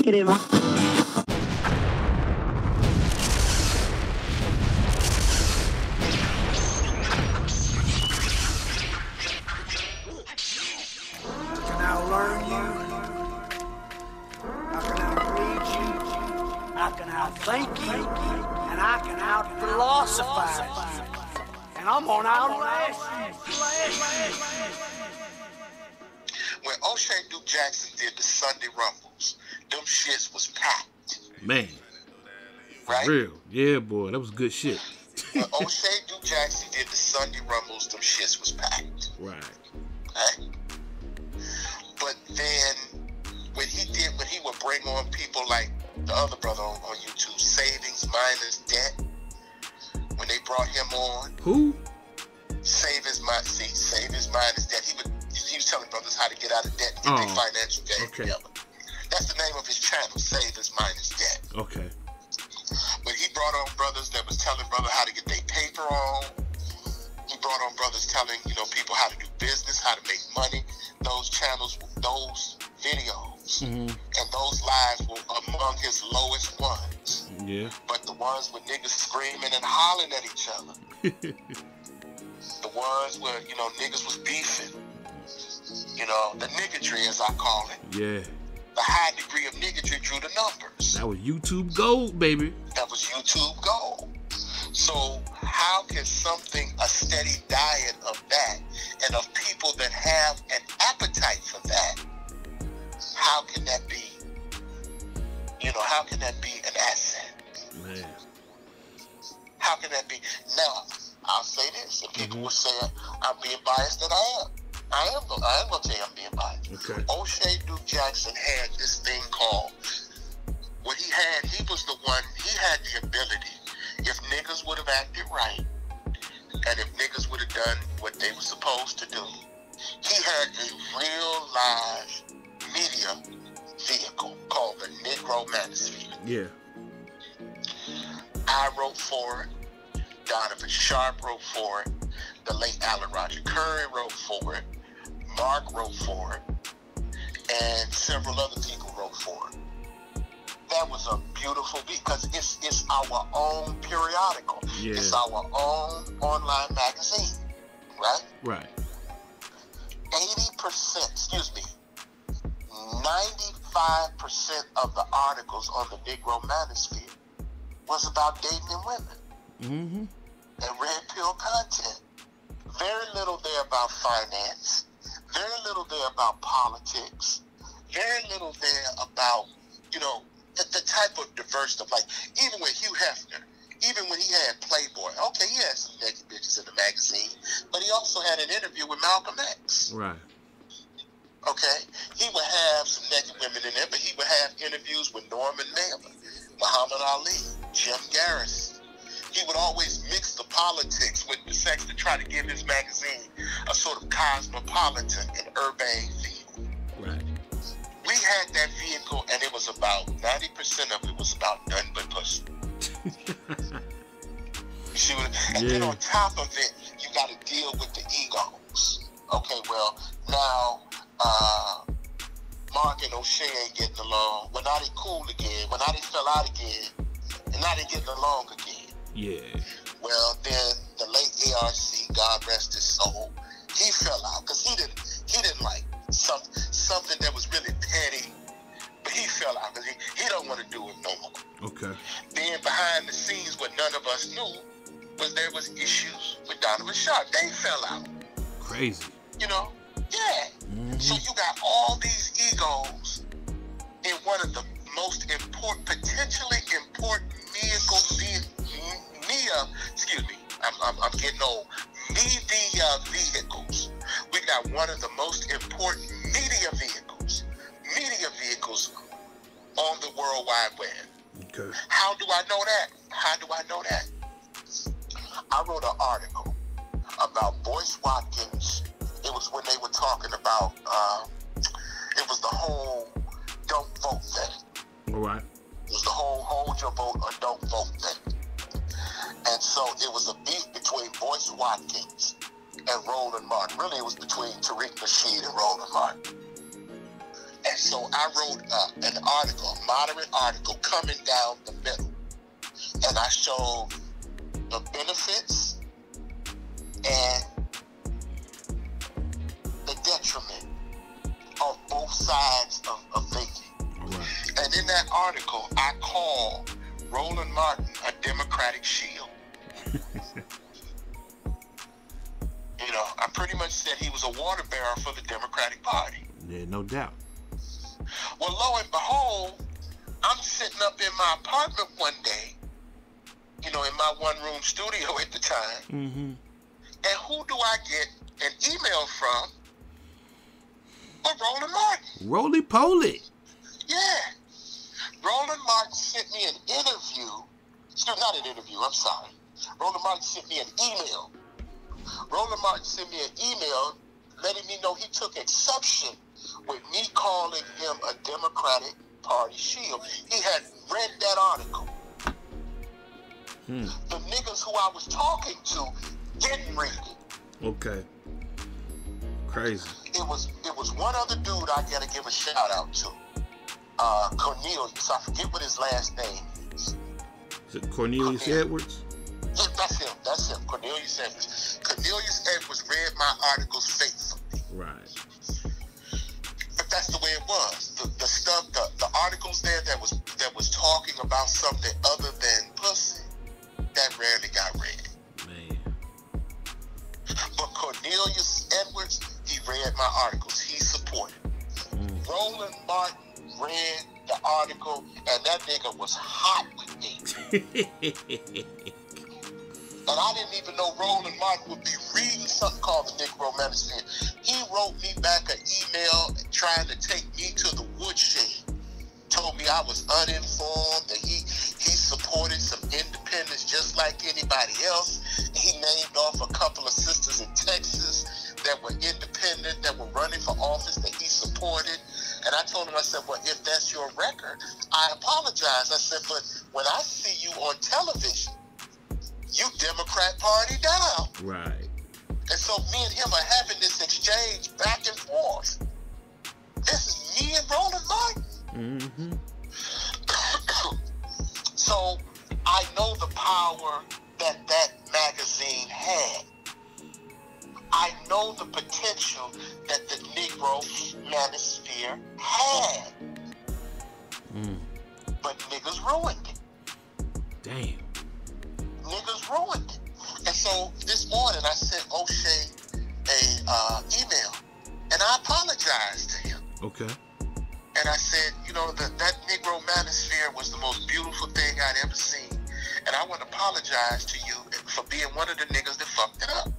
negative. Think you, and I can out-philosophize you, and I'm gonna outlast you. When O'Shea Duke Jackson did the Sunday Rumbles, them shits was packed. Man. Right? Real. Yeah, boy. That was good shit. When O'Shea Duke Jackson did the Sunday Rumbles, them shits was packed. Right. Okay? But then, when he would bring on people like the other brother on YouTube, Savings Minus Debt, when they brought him on. Who? Savings Minus Debt. He was telling brothers how to get out of debt and get their financial game together. That's the name of his channel, Savings Minus Debt. Okay. But he brought on brothers that was telling brothers how to get their paper on. He brought on brothers telling, people how to do business, how to make money. Those channels, those videos, and those lives were among his lowest ones. Yeah. But the ones with niggas screaming and hollering at each other. The ones where, niggas was beefing. The niggatry, as I call it. Yeah. The high degree of niggatry drew the numbers. That was YouTube gold, baby. That was YouTube gold. So how can a steady diet of that and of people that have an appetite for that, how can that be, how can that be an asset? Man. How can that be? Now, I'll say this, and people will say I'm being biased, and I am. I am going to tell you I'm being biased. Okay. O'Shea Duke Jackson had this thing called, he was the one, he had the ability, if niggas would have acted right, and if niggas would have done what they were supposed to do, he had a real live media vehicle called the Negro Manosphere. Yeah. I wrote for it. Donovan Sharp wrote for it. The late Alan Roger Curry wrote for it. Mark wrote for it. And several other people wrote for it. That was a beautiful beat because it's our own periodical. Yeah. It's our own online magazine. Right? Right. 95% of the articles on the Negro Manosphere was about dating and women. And red pill content. Very little there about finance. Very little there about politics. Very little there about, the type of diverse stuff. Like, even with Hugh Hefner, even when he had Playboy, okay, he had some naked bitches in the magazine, but he also had an interview with Malcolm X. Right. Okay? He would have some naked women in there, but he would have interviews with Norman Mailer, Muhammad Ali, Jim Garrison. He would always mix the politics with the sex to try to give his magazine a sort of cosmopolitan and urbane feel. Right. We had that vehicle, and it was about 90% of it was about nothing but pussy. You see what? And then on top of it, you got to deal with the egos. Okay, well, now Mark and O'Shea ain't getting along. Well, now they cool again. Well, now they fell out again, and now they getting along again. Yeah. Well, then the late ARC, God rest his soul, he fell out because he didn't like something that was really petty, but he fell out because he don't want to do it no more. Okay. Then behind the scenes, what none of us knew was there was issues with Donovan Sharp. They fell out. Crazy. Yeah. So you got all these egos in one of the most important, potentially important I'm getting old. Media vehicles. We got one of the most important media vehicles on the World Wide Web. Okay. How do I know that? I wrote an article about Boyce Watkins. It was when they were talking about, it was the whole don't vote thing. All right. It was the whole hold your vote or don't vote thing. And so it was a beef between Boyce Watkins and Roland Martin. Really, it was between Tariq Nasheed and Roland Martin. And so I wrote an article, a moderate article, coming down the middle. And I showed the benefits and the detriment of both sides of vaping. Right. And in that article, I call Roland Martin a Democratic shield. You know, I pretty much said he was a water bearer for the Democratic Party. Yeah, no doubt. Well, lo and behold, I'm sitting up in my apartment one day, you know, in my one-room studio at the time, Mm-hmm. and who do I get an email from? But Roland Martin. Roly-poly. Yeah. Roland Martin sent me an interview. Not an interview, I'm sorry. Roland Martin sent me an email. Roland Martin sent me an email letting me know he took exception with me calling him a Democratic Party shield. He had read that article. The niggas who I was talking to didn't read it. Okay. Crazy. It was one other dude I gotta give a shout out to. Cornelius. I forget what his last name is. Is it Cornelius Edwards? Yeah, that's him. Cornelius Edwards. Cornelius Edwards read my articles faithfully. Right. But that's the way it was. The stuff, the articles there that was talking about something other than pussy, that rarely got read. Man. But Cornelius Edwards, he read my articles. He supported. Roland Martin read the article, and that nigga was hot with me. And I didn't even know Roland Martin would be reading something called the Negro Manosphere. He wrote me back an email trying to take me to the woodshed. Told me I was uninformed, that he supported some independents just like anybody else. He named off a couple of sisters in Texas that were independent, that were running for office, that he supported. And I told him, I said, well, if that's your record, I apologize. I said, but when I see you on television, you Democrat Party down. Right. And so me and him are having this exchange back and forth. This is me and Roland Martin. Mm-hmm. So I know the power that magazine had. I know the potential that the Negro Manosphere had. But niggas ruined it. Damn. Niggas ruined it. And so this morning I sent O'Shea a email, and I apologized to him. Okay. And I said, you know, that Negro Manosphere was the most beautiful thing I'd ever seen. And I want to apologize to you for being one of the niggas that fucked it up.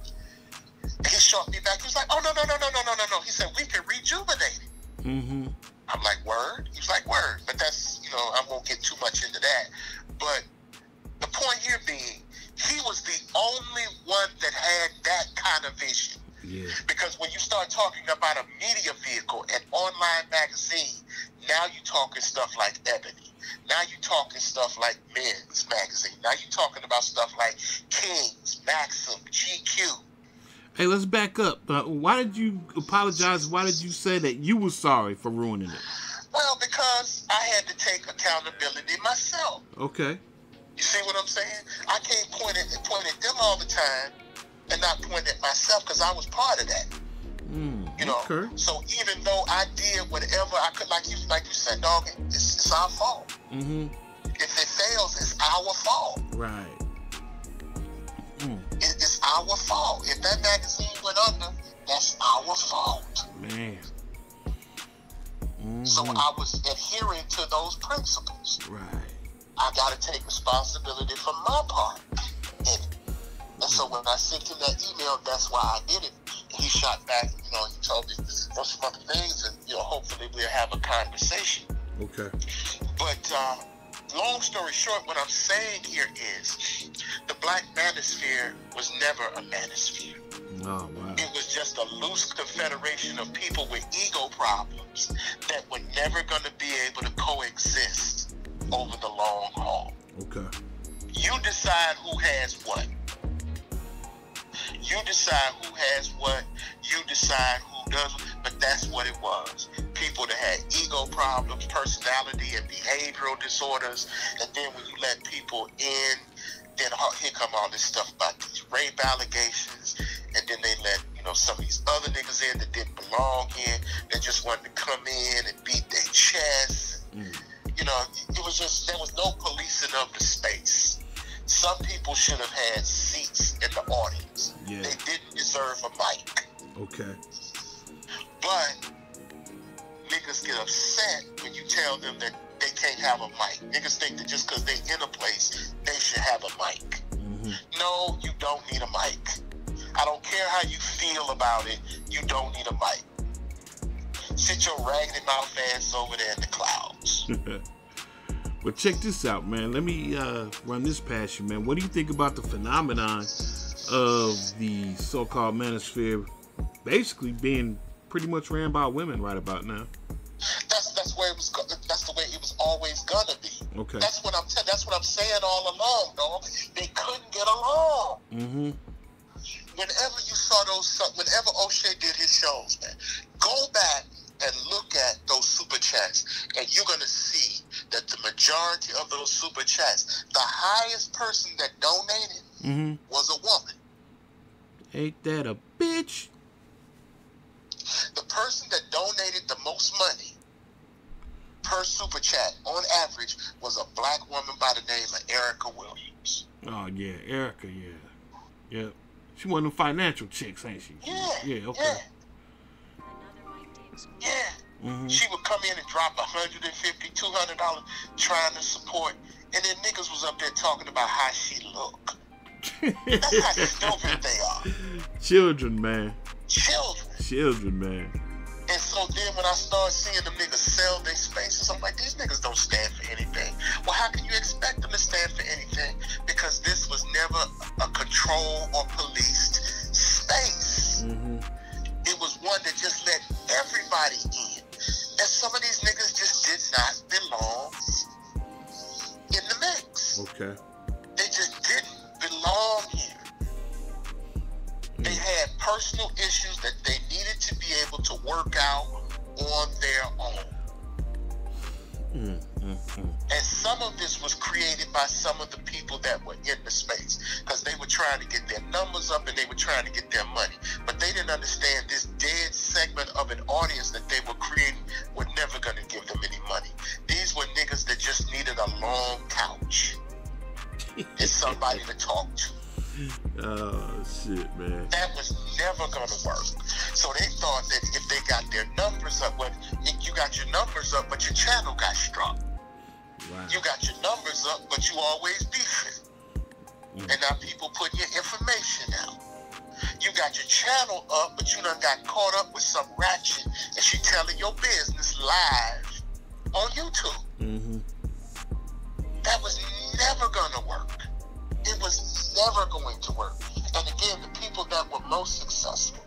And he shot me back. He was like, oh, no. He said, we can rejuvenate it. Mm-hmm. I'm like, word? He was like, word. But that's, you know, I won't get too much into that. But the point here being, he was the only one that had that kind of vision. Yeah. Because when you start talking about a media vehicle, an online magazine, now you're talking stuff like Ebony. Now you're talking stuff like Men's Magazine. Now you're talking about stuff like King's, Maxim, GQ. Hey, let's back up. Why did you apologize? Why did you say that you were sorry for ruining it? Well, because I had to take accountability myself. Okay. You see what I'm saying? I can't point at them all the time and not point at myself, because I was part of that. You know, okay. So even though I did whatever I could, like you said, dog, it's our fault. Mm-hmm. If it fails, it's our fault. Right. It's our fault. If that magazine went under, that's our fault. Man. So I was adhering to those principles. Right. I got to take responsibility for my part in it. And so when I sent him that email, that's why I did it. He shot back, you know, he told me those some other things, and, you know, hopefully we'll have a conversation. Okay. But long story short, what I'm saying here is the Black Manosphere was never a manosphere. Oh, wow. It was just a loose confederation of people with ego problems that were never going to be able to coexist over the long haul. Okay. You decide who has what. You decide who has what. You decide who does. But that's what it was. People people that had ego problems, personality and behavioral disorders. And then when you let people in, then here come all this stuff about these rape allegations. And then they let, some of these other niggas in that didn't belong in. They just wanted to come in and beat their chests. It was just, there was no policing of the space. Some people should have had seats in the audience. Yeah. They didn't deserve a mic. Okay. But niggas get upset when you tell them that they can't have a mic. Niggas think that just because they in a place, they should have a mic. Mm-hmm. No, you don't need a mic. I don't care how you feel about it, you don't need a mic. Sit your raggedy mouth ass over there in the clouds. Well, check this out, man. Let me run this past you, man. What do you think about the phenomenon of the so-called manosphere basically being pretty much ran by women right about now? That's where it was. That's the way it was always gonna be. Okay. That's what I'm saying all along, dog. They couldn't get along. Mm-hmm. Whenever you saw whenever O'Shea did his shows, man, go back and look at those super chats, and you're gonna see that the majority of those super chats, the highest person that donated was a woman. Ain't that a bitch? The person that donated the most money per super chat on average was a black woman by the name of Erica Williams. Oh yeah, Erica, yeah. Yep. She one of them financial chicks, ain't she? Yeah. Yeah, okay. Yeah. Mm-hmm. She would come in and drop $150, $200 trying to support, and then niggas was up there talking about how she look. That's how stupid they are. Children, man. Children, man. And so then when I started seeing them niggas sell their spaces, I'm like, these niggas don't stand for anything. Well, how can you expect them to stand for anything? Because this was never a controlled or policed space. Mm-hmm. It was one that just let everybody in. And some of these niggas just did not belong in the mix. Okay. They just didn't belong here. They had personal issues that they needed to be able to work out on their own. And some of this was created by some of the people that were in the space, because they were trying to get their numbers up and they were trying to get their money. But they didn't understand this dead segment of an audience that they were creating were never going to give them any money. These were niggas that just needed a long couch and somebody to talk to. Oh shit, man. That was never gonna work. So they thought that if they got their numbers up, you got your numbers up, but your channel got struck. Wow. You got your numbers up, but you always beefing. And now people putting your information out. You got your channel up, but you done got caught up with some ratchet, and she telling your business live on YouTube. Mm-hmm. That was never gonna work. It was never going to work. And again, the people that were most successful,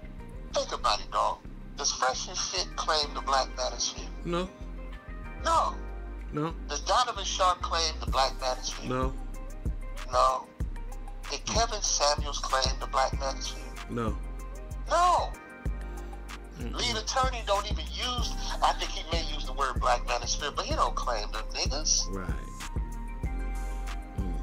think about it, dog. Does Fresh and Fit claim the black manosphere? No. No. No. Does Donovan Sharp claim the black manosphere? No. No. Did Kevin Samuels claim the black manosphere? No. No. Lead attorney don't even use, I think he may use the word black manosphere, but he don't claim them niggas. Right.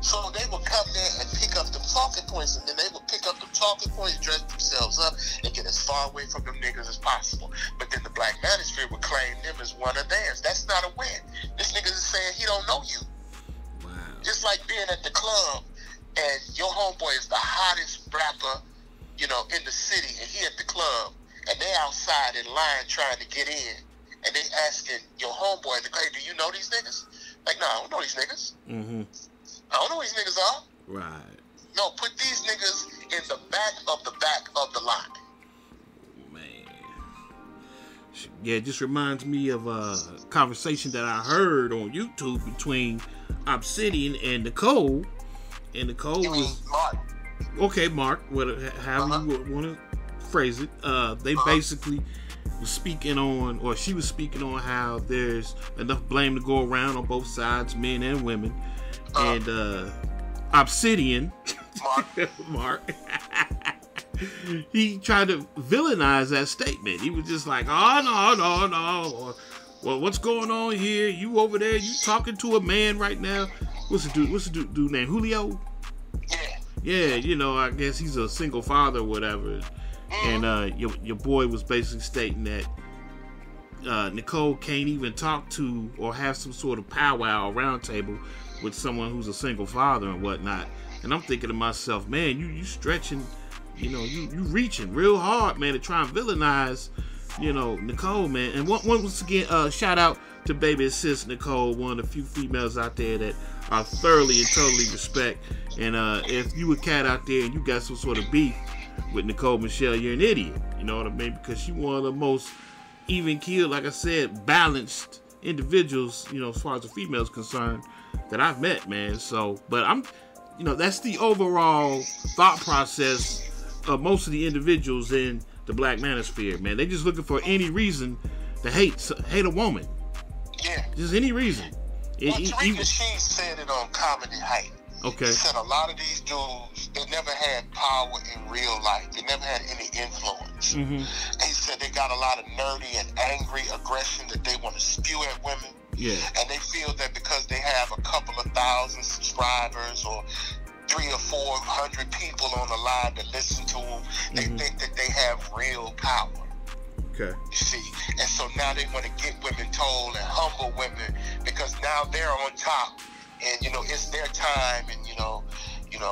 So they would come there and pick up the talking points, and then they would pick up the talking points, dress themselves up, and get as far away from them niggas as possible. But then the black manosphere would claim them as one of theirs. That's not a win. This nigga is saying he don't know you. Wow. Just like being at the club, and your homeboy is the hottest rapper, in the city, and he at the club, and they outside in line trying to get in, and they asking your homeboy, hey, do you know these niggas? Like, no, I don't know these niggas. Mm-hmm. I don't know who these niggas are. Right. No, put these niggas in the back of the line. Man. Yeah, it just reminds me of a conversation that I heard on YouTube between Obsidian and Nicole. And Nicole was... Mark. Okay, Mark. However you want to phrase it. They basically was speaking on, or she was speaking on how there's enough blame to go around on both sides, men and women. And Obsidian, Mark, he tried to villainize that statement. He was just like, oh, no. Or, well, what's going on here? You over there, you talking to a man right now. What's the dude named Julio? Yeah, you know, I guess he's a single father or whatever. And your boy was basically stating that Nicole can't even talk to or have some sort of powwow or round table with someone who's a single father and whatnot. And I'm thinking to myself, man, you stretching, you know, you reaching real hard, man, to try and villainize, you know, Nicole, man. And once again, shout out to baby sis Nicole, one of the few females out there that I thoroughly and totally respect. And if you a cat out there and you got some sort of beef with Nicole Michelle, you're an idiot. You know what I mean? Because she one of the most even keeled, like I said, balanced individuals, you know, as far as the female's concerned, that I've met, man. So, but I'm, you know, that's the overall thought process of most of the individuals in the black manosphere, man. They just looking for any reason to hate a woman. Yeah. Just any reason. Well, Tarika, she said it on Comedy Hype. Okay. She said a lot of these dudes, they never had power in real life. They never had any influence. Mm-hmm. And he said they got a lot of nerdy and angry aggression that they want to spew at women. Yeah. And they feel that because they have a couple of thousand subscribers or 300 or 400 people on the line that listen to them, they think that they have real power. Okay. You see, and so now they want to get women told and humble women because now they're on top, and you know it's their time, and you know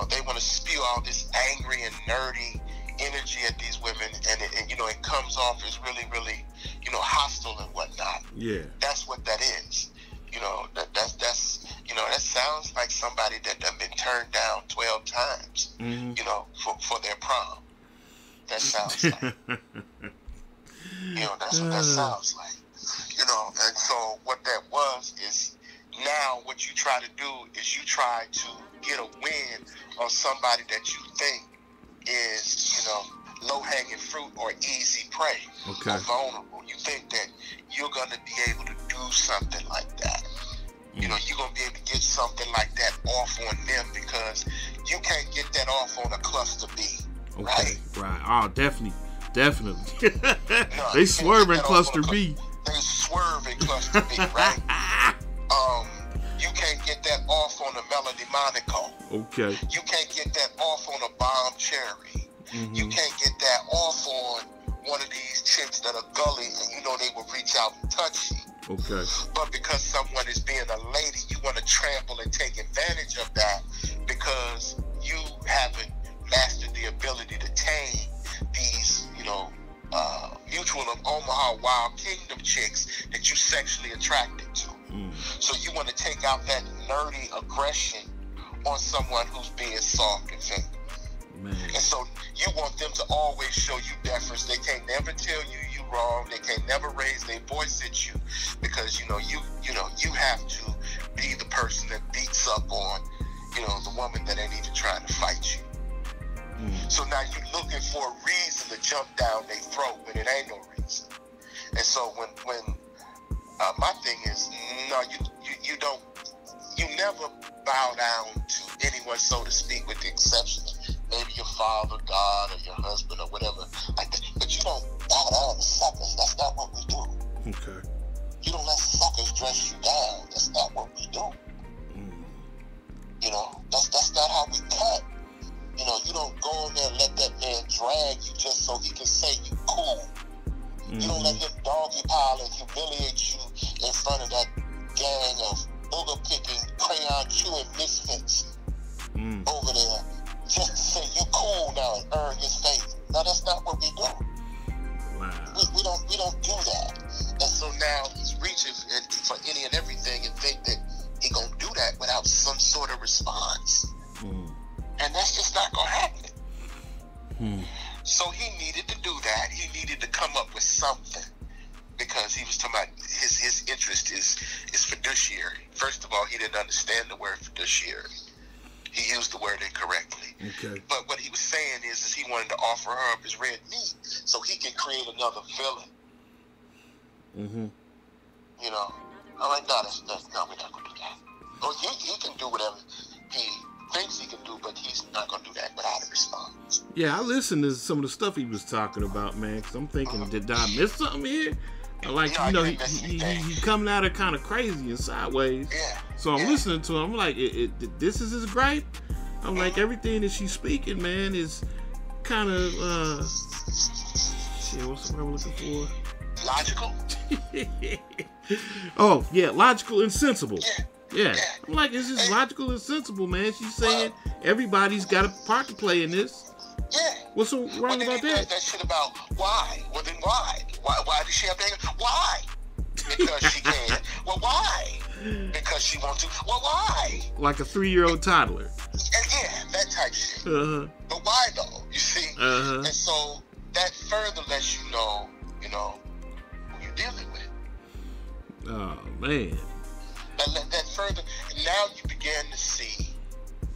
they want to spew all this angry and nerdy energy at these women, and you know it comes off as really, really, you know, hostile and whatnot. Yeah. That's what that is. You know, that's you know, that sounds like somebody that done been turned down 12 times. You know, for their prom. That sounds like. You know, that's what that sounds like. You know, and so what that was is now what you try to do is you try to get a win on somebody that you think is, you know, low-hanging fruit or easy prey or vulnerable. You think that you're going to be able to do something like that. You know, you're going to be able to get something like that off on them because you can't get that off on a cluster B. Right. Oh, definitely. They swerve in cluster B. They swerve in cluster B, right? You can't get that off on a Melody Monaco. Okay. You can't get that off on a Bomb Cherry. You can't get that off on one of these chicks that are gully and you know they will reach out and touch you. Okay. But because someone is being a lady, you want to trample and take advantage of that because you haven't mastered the ability to tame these, you know, Mutual of Omaha Wild Kingdom chicks that you sexually attracted to. So you want to take out that nerdy aggression on someone who's being soft and feminine. And so you want them to always show you deference. They can't never tell you wrong. They can't never raise their voice at you because you have to be the person that beats up on, you know, the woman that ain't even trying to fight you. So now you're looking for a reason to jump down their throat when it ain't no reason. And so when my thing is, no, you never bow down to anyone, so to speak, with the exception of maybe your father, God, or your husband, or whatever like that. But you don't bow down to suckers. That's not what we do. Okay. You don't let suckers dress you down. That's not what we do. You know, that's not how we cut. You know, you don't go in there and let that man drag you just so he can say you cool. You don't let him doggy pile and humiliate you in front of that gang of booger-picking, crayon-chewing misfits over there just to say you cool now and earn his favor. Now, that's not what we do. Wow. We don't do that. And so now he's reaching for any and everything and think that he gonna do that without some sort of response. And that's just not going to happen. So he needed to do that. He needed to come up with something because he was talking about his interest is fiduciary. First of all, he didn't understand the word fiduciary. He used the word incorrectly. Okay. But what he was saying is he wanted to offer her up his red meat so he can create another villain. You know, I'm like, no, we're not going to do that. Or he can do whatever he thinks he can do, but he's not going to do that without a response. Yeah, I listened to some of the stuff he was talking about, man, because I'm thinking, did I miss something here? Like, No, you know, you didn't miss anything. he coming at her kind of crazy and sideways. Yeah. So I'm Yeah. listening to him. I'm like, this is his gripe? I'm like, everything that she's speaking, man, is kind of, shit, what's the word I'm looking for? Logical? Oh, yeah, logical and sensible. Yeah. Yeah. I'm like, it's just logical and sensible, man. She's saying everybody's got a part to play in this. Yeah. What's so Well, wrong then about he does that? that shit about why. Well, then why? Why does she have to? Why? Because she can. Well, why? Because she wants to. Well, why? Like a 3-year-old toddler. And yeah, that type shit. Uh-huh. But why though? You see? Uh-huh. And so that further lets you know, who you're dealing with. Oh, man. That further, now you begin to see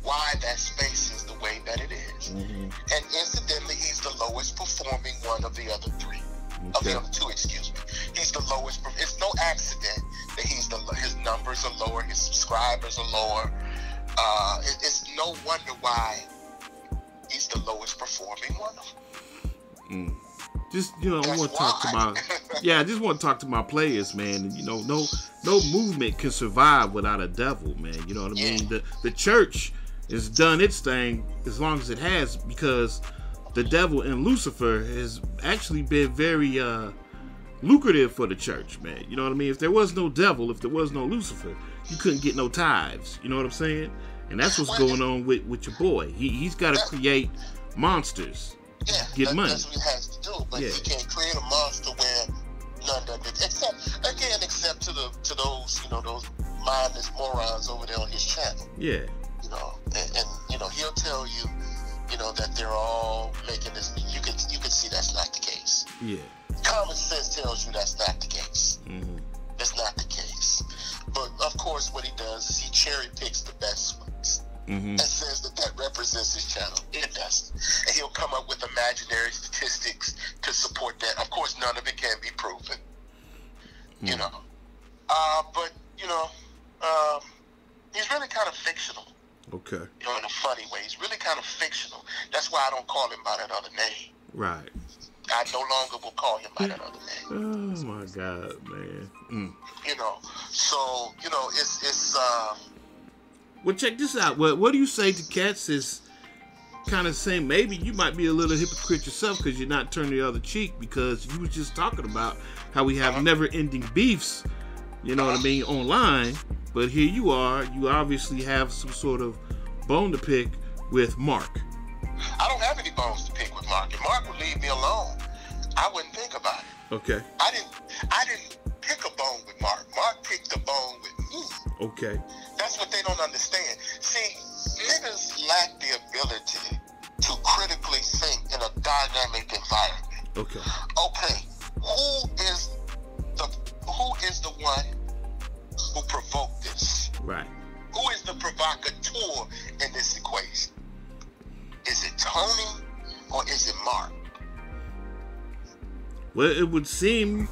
why that space is the way that it is. Mm-hmm. And incidentally, he's the lowest performing one of the other three. Of the other two, excuse me. He's the lowest. It's no accident that his numbers are lower, his subscribers are lower. It's no wonder why he's the lowest performing one of them. Just, I want to talk to why. I just want to talk to my players, man. And, no movement can survive without a devil, man. You know what I mean? The church has done its thing as long as it has, because the devil and Lucifer has actually been very lucrative for the church, man. You know what I mean? If there was no devil, if there was no Lucifer, you couldn't get no tithes. You know what I'm saying? And that's what's going on with your boy. He's got to create monsters. Yeah, get money. That's what he has to do. But he can't create a monster where none of it, except to those those mindless morons over there on his channel. Yeah. And he'll tell you, that they're all making this. You can see that's not the case. Yeah. Common sense tells you that's not the case. Mm-hmm. That's not the case. But of course, what he does is he cherry picks the best ones. Mm-hmm. And says that represents his channel. It doesn't. And he'll come up with imaginary statistics to support that. Of course, none of it can be proven. Mm-hmm. But he's really kind of fictional. Okay. In a funny way. He's really kind of fictional. That's why I don't call him by that other name. Right. I no longer will call him by that other name. Oh, my God, man. So, it's Well, check this out. What do you say to cats is kind of saying maybe you might be a little hypocrite yourself because you're not turning the other cheek, because you was just talking about how we have never-ending beefs, you know what I mean, online, but here you are, you obviously have some sort of bone to pick with Mark. I don't have any bones to pick with Mark. If Mark would leave me alone, I wouldn't think about it. Okay. I didn't pick a bone with Mark. Mark picked a bone with me. Okay. That's what they don't understand. See, niggas lack the ability to critically think in a dynamic environment. Okay. Okay, who is the one who provoked this? Right. Who is the provocateur in this equation? Is it Tony or is it Mark? Well, it would seem,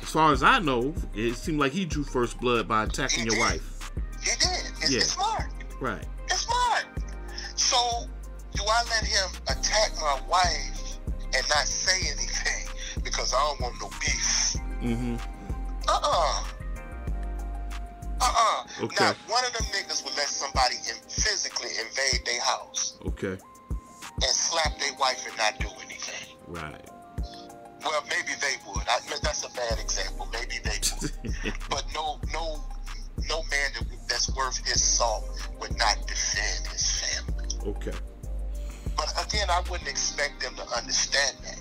as far as I know, it seemed like he drew first blood by attacking your wife. He did. It's Mark. Right. It's Mark. So, do I let him attack my wife and not say anything because I don't want no beef? Mm-hmm. Okay. Now, one of them niggas would let somebody physically invade their house. Okay. And slap their wife and not do anything. Right. Well, maybe they would. That's a bad example. Maybe they would. But no man that's worth his salt would not defend his family. Okay. But again, I wouldn't expect them to understand that.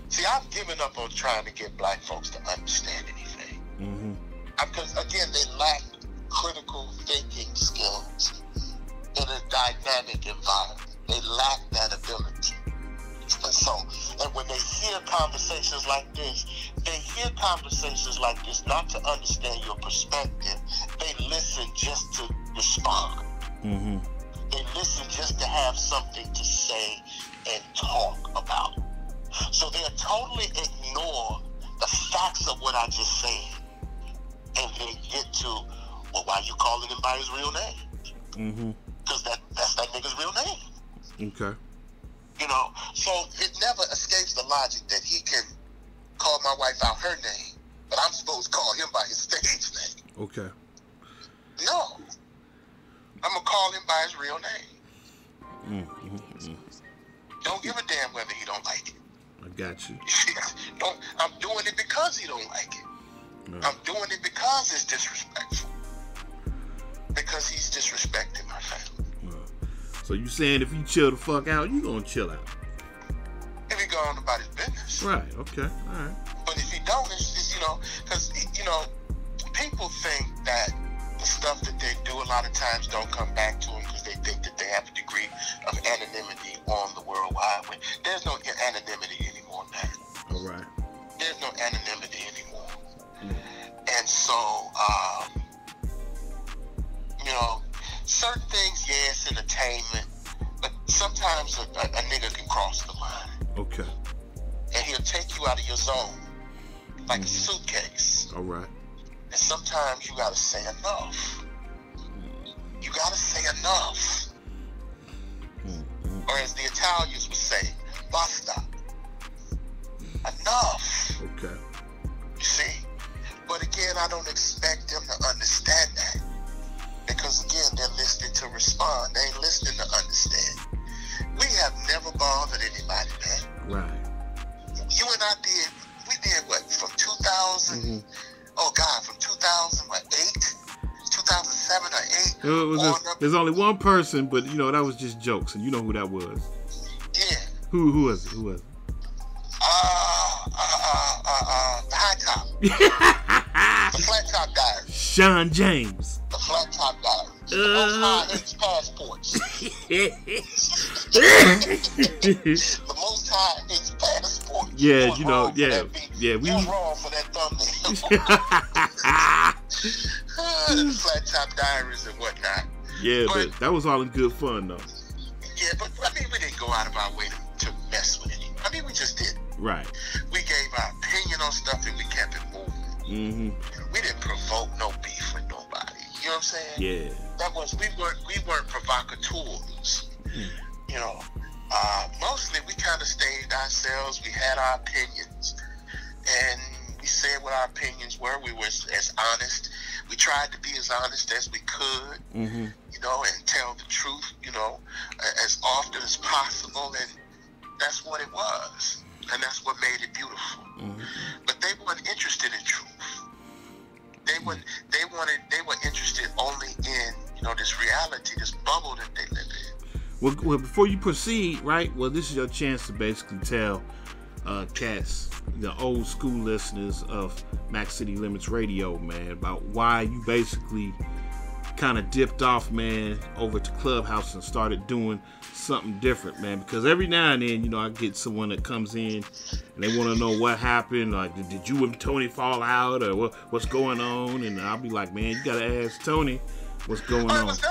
See, I've given up on trying to get black folks to understand anything. Mm-hmm. Because again, they lack critical thinking skills in a dynamic environment. They lack that ability. And when they hear conversations like this, not to understand your perspective. They listen just to respond. Mm-hmm. They listen just to have something to say and talk about. So they'll totally ignore the facts of what I just said. And they get to, well, why are you calling him by his real name? Mm-hmm. Because that's that nigga's real name. Okay. You know, so it never escapes the logic that he can call my wife out her name, but I'm supposed to call him by his stage name. Okay. No. I'm going to call him by his real name. Don't give a damn whether he don't like it. I got you. I'm doing it because he don't like it. No. I'm doing it because it's disrespectful. Because he's disrespecting my family. No. So you saying if he chill the fuck out, you gonna chill out? If he go on about his business. Right, okay, alright. But if he don't, it's you know, because, you know, people think that the stuff that they do a lot of times don't come back to them because they think that they have a degree of anonymity on the World Wide Web. There's no anonymity anymore, man. All right. There's no anonymity anymore. And so, you know, certain things, yes, entertainment, but sometimes a nigga can cross the line. Okay. And he'll take you out of your zone like a suitcase. All right. And sometimes you gotta say enough. You gotta say enough. Or as the Italians would say, basta. Enough. Okay. You see? But again, I don't expect them to understand that. Because again, they're listening to respond. They ain't listening to understand. We have never bothered anybody, man. Right. You and I we did what, from 2000? Oh God, from 2008, 2007 or 8. There's only one person, but you know that was just jokes, and you know who that was. Yeah. Who was it? Who was it? The high top. The flat top guy. Sean James. The flat top guy. The most high H passports. The most high H passports. Yeah, you know, yeah. We was wrong for that thumbnail. The flat top diaries and whatnot. Yeah, but that was all in good fun, though. Yeah, but I mean, we didn't go out of our way to mess with anyone. I mean, we just did. Right. We gave our opinion on stuff and we kept it moving. We didn't provoke no beef with nobody. You know what I'm saying? Yeah. We weren't provocateurs. You know, mostly we kind of stayed ourselves. We had our opinions, and we said what our opinions were. We were as honest. We tried to be as honest as we could. You know, and tell the truth. You know, as often as possible, and that's what it was, and that's what made it beautiful. But they weren't interested in truth. They were interested only in, you know, this reality, this bubble that they live in. Well, before you proceed, right? Well, this is your chance to basically tell cats, the old school listeners of Mac City Limits Radio, man, about why you basically kind of dipped off, man, over to Clubhouse and started doing something different, man. Because every now and then, you know, I get someone that comes in and they want to know what happened, like, did you and Tony fall out, or what's going on? And I'll be like, man, you gotta ask Tony what's going on. It was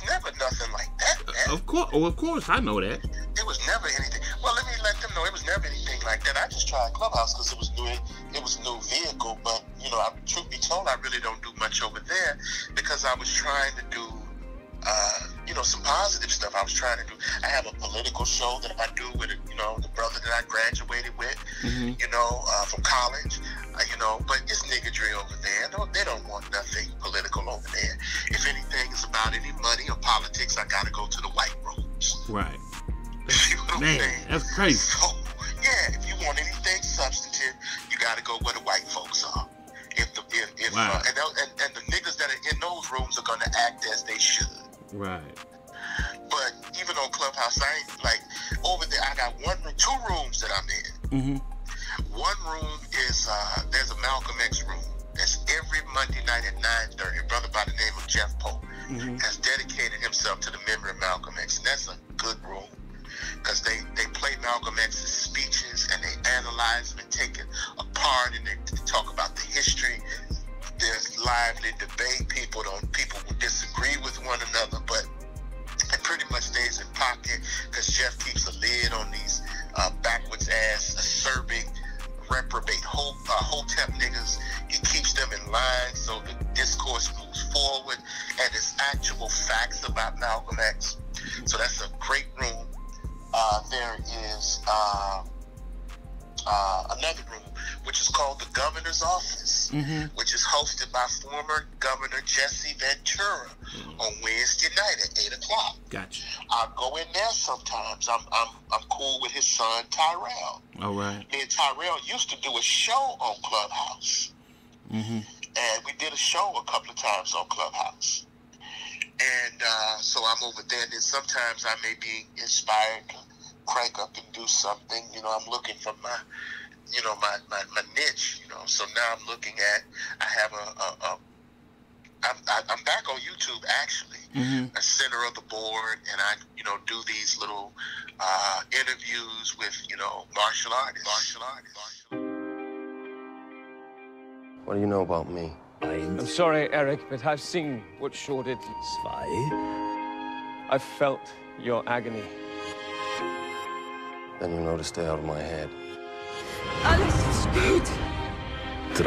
never nothing like that, man. Of course, I know that. It was never anything. Well, let me let them know it was never anything like that. I just tried Clubhouse because it was new. It was a new vehicle, but you know, truth be told, I really don't do much over there because I was trying to do, you know, some positive stuff. I was trying to do. I have a political show that I do with, you know, the brother that I graduated with, you know, from college. You know, but it's niggardry over there. They don't want nothing political over there. If anything is about any money or politics, I gotta go to the white rooms. Right. You know what I'm saying? That's crazy. So, yeah, if you want anything substantive, you gotta go where the white folks are. Wow. And the niggas that are in those rooms are gonna act as they should. Right. But even on Clubhouse, I ain't like over there. I got two rooms that I'm in. One room is there's a Malcolm X room. That's every Monday night at 9:30. A brother by the name of Jeff Pope has dedicated himself to the memory of Malcolm X, and that's a good room because they play Malcolm X's speeches and they analyze them and take it apart and they talk about the history. There's lively debate. People will disagree with one another, but it pretty much stays in pocket because Jeff keeps a lid on these backwards ass acerbic reprobate hotep niggas. He keeps them in line so the discourse moves forward and it's actual facts about Malcolm X. So that's a great room. There is another room, which is called the Governor's Office, which is hosted by former Governor Jesse Ventura on Wednesday night at 8 o'clock. Gotcha. I go in there sometimes. I'm cool with his son Tyrell. All right. Me and Tyrell used to do a show on Clubhouse. And we did a show a couple of times on Clubhouse. And so I'm over there, and then sometimes I may be inspired to crank up and do something. You know, I'm looking for my, you know, my niche, you know. So now I'm looking at, I have I'm back on YouTube, actually, a center of the board, and I, you know, do these little interviews with, you know, martial artists. What do you know about me? I'm sorry, Eric, but I've seen what Shaw did. I've felt your agony. Then you know to stay out of my head. Alles ist gut. 3.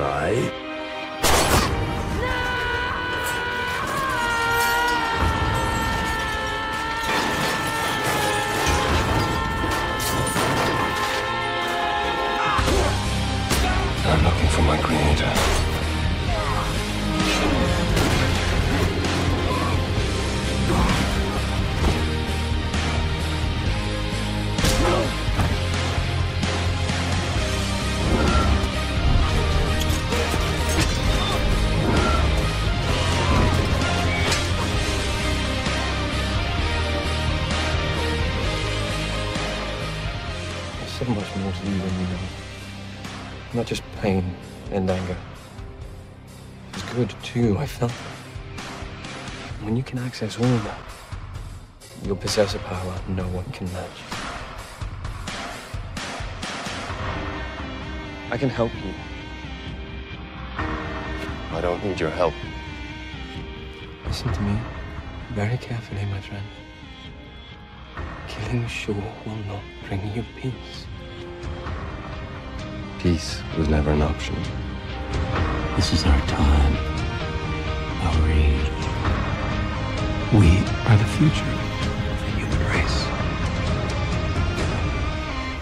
I'm looking for my creator. So much more to you than you know. Not just pain and anger. It's good, too. I felt it. When you can access all that, you'll possess a power no one can match. I can help you. I don't need your help. Listen to me very carefully, my friend. Killing Shaw will not bring you peace. Peace was never an option. This is our time, our age. We are the future of the human race.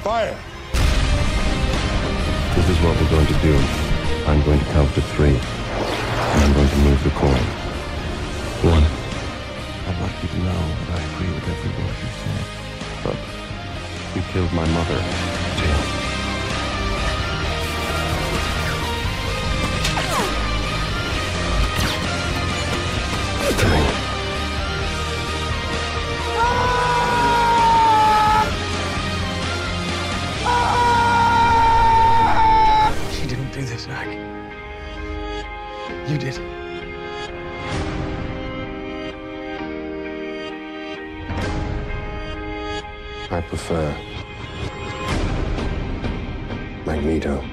Fire! This is what we're going to do. I'm going to count to 3, and I'm going to move the coin. 1. I'd like you to know that I agree with every word you said, but you killed my mother. 2. She didn't do this, Zach. You did. I prefer Magneto.